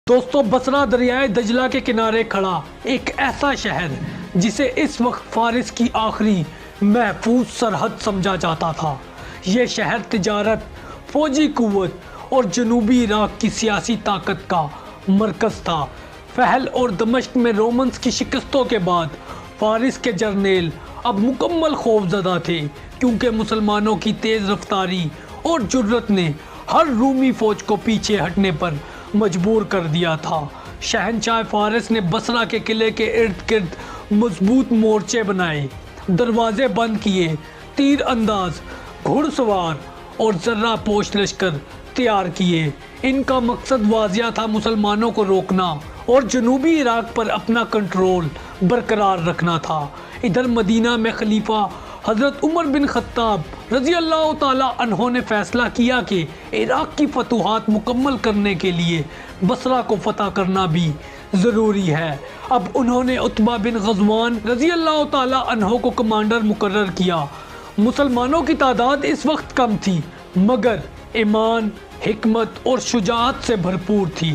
دوستو، بصرہ دریائے دجلہ کے کنارے کھڑا ایک ایسا شہر جسے اس وقت فارس کی آخری محفوظ سرحد سمجھا جاتا تھا۔ یہ شہر تجارت، فوجی قوت اور جنوبی عراق کی سیاسی طاقت کا مرکز تھا۔ فہل اور دمشق میں رومنز کی شکستوں کے بعد فارس کے جرنیل اب مکمل خوفزدہ تھے، کیونکہ مسلمانوں کی تیز رفتاری اور جرأت نے ہر رومی فوج کو پیچھے ہٹنے پر مجبور کر دیا تھا۔ شہنشاہ فارس نے بصرہ کے قلعے کے ارد گرد مضبوط مورچے بنائے، دروازے بند کیے، تیر انداز، گھڑ سوار اور ذرہ پوش لشکر تیار کیے۔ ان کا مقصد واضح تھا، مسلمانوں کو روکنا اور جنوبی عراق پر اپنا کنٹرول برقرار رکھنا تھا۔ ادھر مدینہ میں خلیفہ حضرت عمر بن خطاب رضی اللہ تعالیٰ عنہ نے فیصلہ کیا کہ عراق کی فتوحات مکمل کرنے کے لیے بصرہ کو فتح کرنا بھی ضروری ہے۔ اب انہوں نے عتبہ بن غزوان رضی اللہ تعالیٰ عنہ کو کمانڈر مقرر کیا۔ مسلمانوں کی تعداد اس وقت کم تھی، مگر ایمان، حکمت اور شجاعت سے بھرپور تھی۔